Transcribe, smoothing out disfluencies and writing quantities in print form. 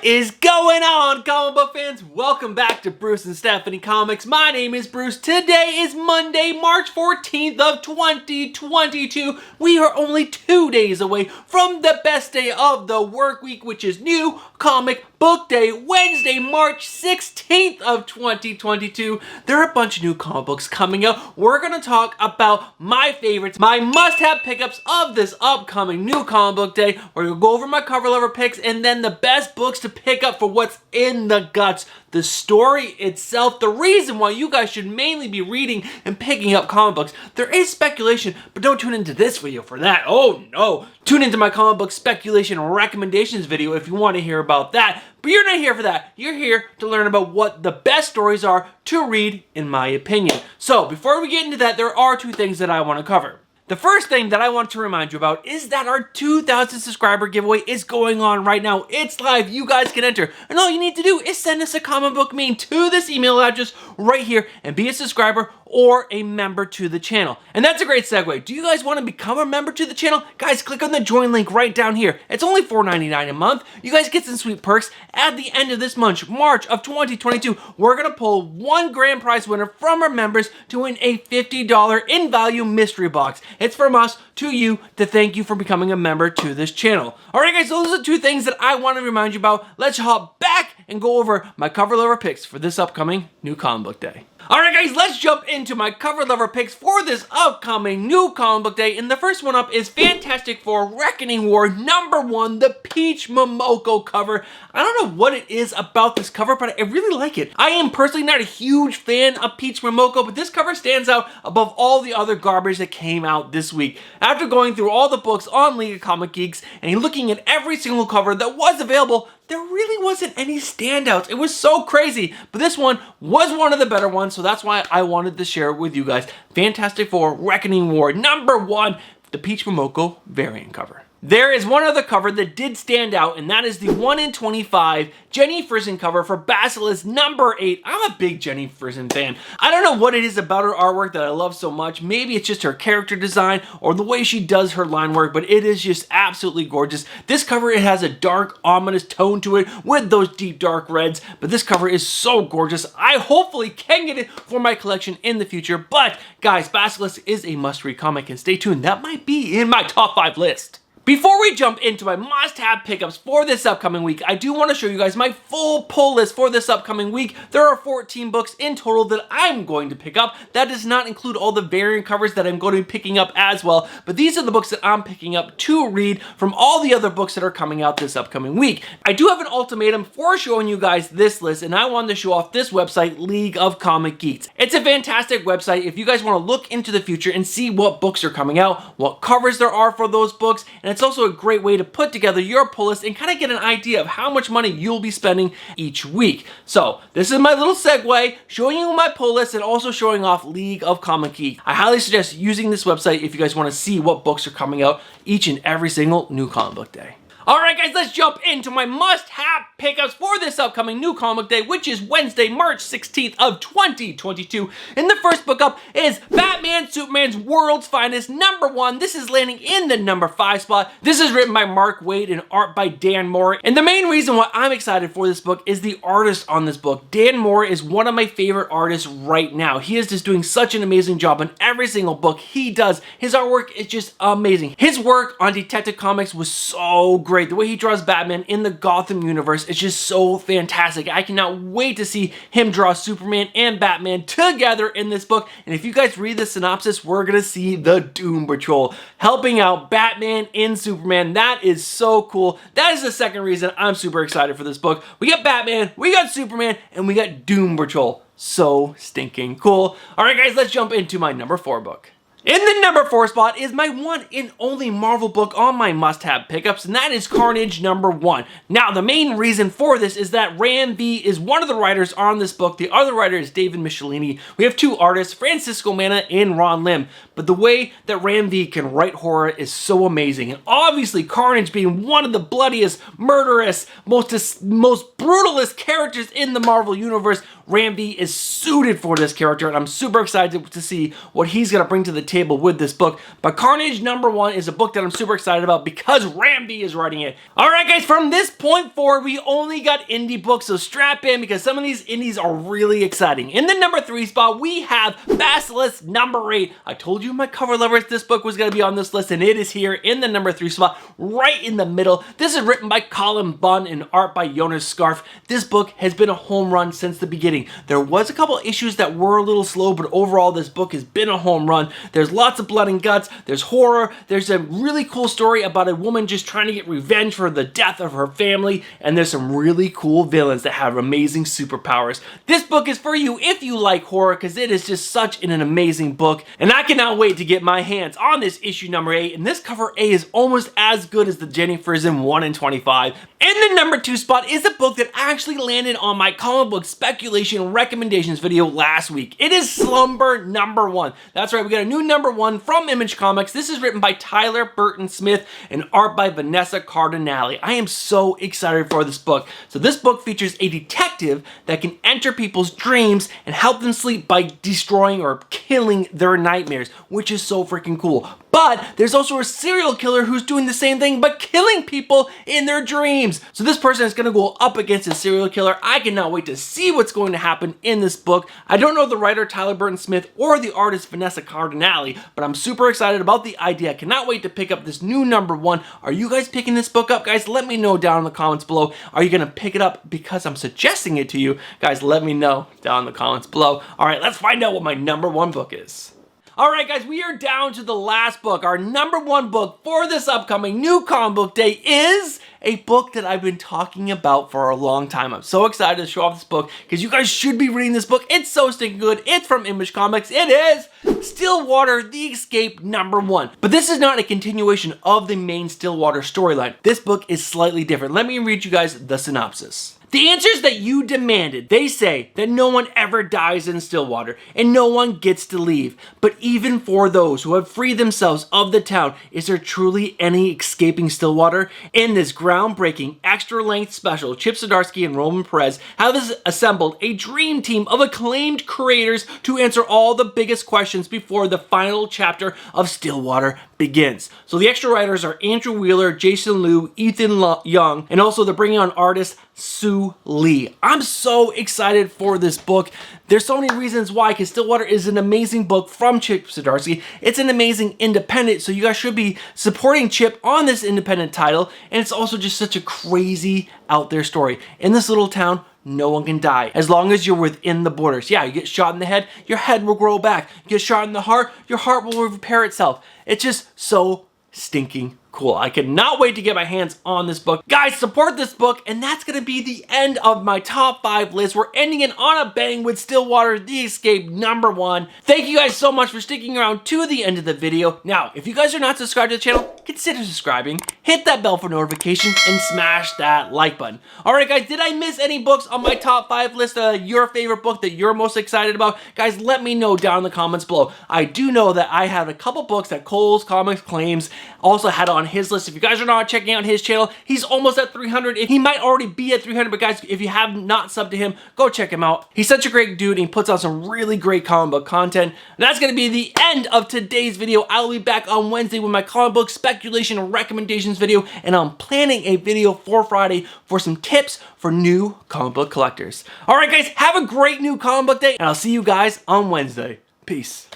What is going on, comic book fans? Welcome back to Bruce and Stephanie Comics. My name is Bruce. Today is Monday, March 14th of 2022. We are only 2 days away from the best day of the work week, which is New Comic Book Day, Wednesday, March 16th of 2022. There are a bunch of new comic books coming out. We're going to talk about my favorites, my must-have pickups of this upcoming New Comic Book Day. We're going to go over my cover lever picks and then the best books to pick up for what's in the guts. The story itself, the reason why you guys should mainly be reading and picking up comic books. There is speculation, but don't tune into this video for that. Oh no! Tune into my comic book speculation recommendations video if you want to hear about that. But you're not here for that. You're here to learn about what the best stories are to read, in my opinion. So, before we get into that, there are two things that I want to cover. The first thing that I want to remind you about is that our 2,000 subscriber giveaway is going on right now. It's live. You guys can enter. And all you need to do is send us a comic book meme to this email address right here and be a subscriber or a member to the channel. And that's a great segue. Do you guys want to become a member to the channel? Guys, click on the join link right down here. It's only $4.99 a month. You guys get some sweet perks. At the end of this month, March of 2022, we're going to pull one grand prize winner from our members to win a $50 in value mystery box. It's from us to you to thank you for becoming a member to this channel. Alright guys, so those are two things that I want to remind you about. Let's hop back and go over my cover lever picks for this upcoming New Comic Book Day. Alright guys, let's jump into my cover lever picks for this upcoming New Comic Book Day. And the first one up is Fantastic Four Reckoning War #1, the Peach Momoko cover. I don't know what it is about this cover, but I really like it. I am personally not a huge fan of Peach Momoko, but this cover stands out above all the other garbage that came out this week. After going through all the books on League of Comic Geeks and looking at every single cover that was available, there really wasn't any standouts. It was so crazy, but this one was one of the better ones, so that's why I wanted to share it with you guys. Fantastic Four Reckoning War #1, the Peach Momoko variant cover. There is one other cover that did stand out, and that is the 1 in 25 Jenny Frison cover for Basilisk #8. I'm a big Jenny Frison fan. I don't know what it is about her artwork that I love so much. Maybe it's just her character design or the way she does her line work, but it is just absolutely gorgeous. This cover, it has a dark, ominous tone to it with those deep, dark reds, but this cover is so gorgeous. I hopefully can get it for my collection in the future, but guys, Basilisk is a must-read comic, and stay tuned. That might be in my top 5 list. Before we jump into my must-have pickups for this upcoming week, I do want to show you guys my full pull list for this upcoming week. There are 14 books in total that I'm going to pick up. That does not include all the variant covers that I'm going to be picking up as well, but these are the books that I'm picking up to read from all the other books that are coming out this upcoming week. I do have an ultimatum for showing you guys this list, and I wanted to show off this website, League of Comic Geeks. It's a fantastic website if you guys want to look into the future and see what books are coming out, what covers there are for those books, and it's also a great way to put together your pull list and kind of get an idea of how much money you'll be spending each week. So this is my little segue, showing you my pull list and also showing off League of Comic Geeks. I highly suggest using this website if you guys want to see what books are coming out each and every single New Comic Book Day. Alright guys, let's jump into my must-have pickups for this upcoming New Comic Day, which is Wednesday, March 16th of 2022. And the first book up is Batman Superman's World's Finest #1. This is landing in the #5 spot. This is written by Mark Waid and art by Dan Mora. And the main reason why I'm excited for this book is the artist on this book. Dan Mora is one of my favorite artists right now. He is just doing such an amazing job on every single book he does. His artwork is just amazing. His work on Detective Comics was so great. The way he draws Batman in the Gotham universe is just so fantastic. I cannot wait to see him draw Superman and Batman together in this book. And if you guys read the synopsis, we're going to see the Doom Patrol helping out Batman and Superman. That is so cool. That is the second reason I'm super excited for this book. We got Batman, we got Superman, and we got Doom Patrol. So stinking cool. Alright guys, let's jump into my #4 book. In the #4 spot is my one and only Marvel book on my must-have pickups, and that is Carnage #1. Now, the main reason for this is that Ram V is one of the writers on this book. The other writer is David Michelini. We have two artists, Francisco Mana and Ron Lim. But the way that Ram V can write horror is so amazing. And obviously, Carnage being one of the bloodiest, murderous, most brutalist characters in the Marvel Universe, Ram V is suited for this character, and I'm super excited to see what he's going to bring to the table with this book. But Carnage #1 is a book that I'm super excited about because Ram V is writing it. Alright guys, from this point forward, we only got indie books, so strap in because some of these indies are really exciting. In the #3 spot, we have Basilisk #8. I told you my cover letters this book was going to be on this list, and it is here in the #3 spot, right in the middle. This is written by Colin Bunn and art by Jonas Scarf. This book has been a home run since the beginning. There was a couple issues that were a little slow, but overall this book has been a home run. There's lots of blood and guts, there's horror, there's a really cool story about a woman just trying to get revenge for the death of her family, and there's some really cool villains that have amazing superpowers. This book is for you if you like horror, because it is just such an amazing book, and I cannot wait to get my hands on this issue #8, and this cover A is almost as good as the Jenny Frison 1 in 25. In the #2 spot is a book that actually landed on my comic book speculation recommendations video last week. It is Slumber #1. That's right, we got a new #1 from Image Comics. This is written by Tyler Burton Smith and art by Vanessa Cardinale. I am so excited for this book. So this book features a detective that can enter people's dreams and help them sleep by destroying or killing their nightmares, which is so freaking cool. But there's also a serial killer who's doing the same thing but killing people in their dreams. So this person is going to go up against a serial killer. I cannot wait to see what's going to happen in this book. I don't know the writer Tyler Burton Smith or the artist Vanessa Cardinale, but I'm super excited about the idea. I cannot wait to pick up this new #1. Are you guys picking this book up? Guys, let me know down in the comments below. Are you going to pick it up because I'm suggesting it to you? Guys, let me know down in the comments below. All right, let's find out what my #1 book is. Alright guys, we are down to the last book. Our #1 book for this upcoming new comic book day is a book that I've been talking about for a long time. I'm so excited to show off this book because you guys should be reading this book. It's so stinking good. It's from Image Comics. It is Stillwater The Escape #1. But this is not a continuation of the main Stillwater storyline. This book is slightly different. Let me read you guys the synopsis. The answers that you demanded. They say that no one ever dies in Stillwater and no one gets to leave. But even for those who have freed themselves of the town, is there truly any escaping Stillwater? In this groundbreaking extra-length special, Chip Zdarsky and Roman Perez have assembled a dream team of acclaimed creators to answer all the biggest questions before the final chapter of Stillwater begins. So the extra writers are Andrew Wheeler, Jason Liu, Ethan Young, and also they're bringing on artist Sue Lee. I'm so excited for this book. There's so many reasons why, because Stillwater is an amazing book from Chip Zdarsky. It's an amazing independent, so you guys should be supporting Chip on this independent title, and it's also just such a crazy out there story. In this little town, no one can die as long as you're within the borders. Yeah, you get shot in the head, your head will grow back. You get shot in the heart, your heart will repair itself. It's just so stinking cool. I cannot wait to get my hands on this book. Guys, support this book, and that's going to be the end of my top 5 list. We're ending it on a bang with Stillwater The Escape #1. Thank you guys so much for sticking around to the end of the video. Now, if you guys are not subscribed to the channel, consider subscribing, hit that bell for notifications, and smash that like button. Alright guys, did I miss any books on my top 5 list? Your favorite book that you're most excited about? Guys, let me know down in the comments below. I do know that I have a couple books that Cole's Comics Claims also had on his list. If you guys are not checking out his channel, he's almost at 300. He might already be at 300, but guys, if you have not subbed to him, go check him out. He's such a great dude, and he puts out some really great comic book content. And that's going to be the end of today's video. I'll be back on Wednesday with my comic book speculation and recommendations video, and I'm planning a video for Friday for some tips for new comic book collectors. Alright guys, have a great new comic book day, and I'll see you guys on Wednesday. Peace.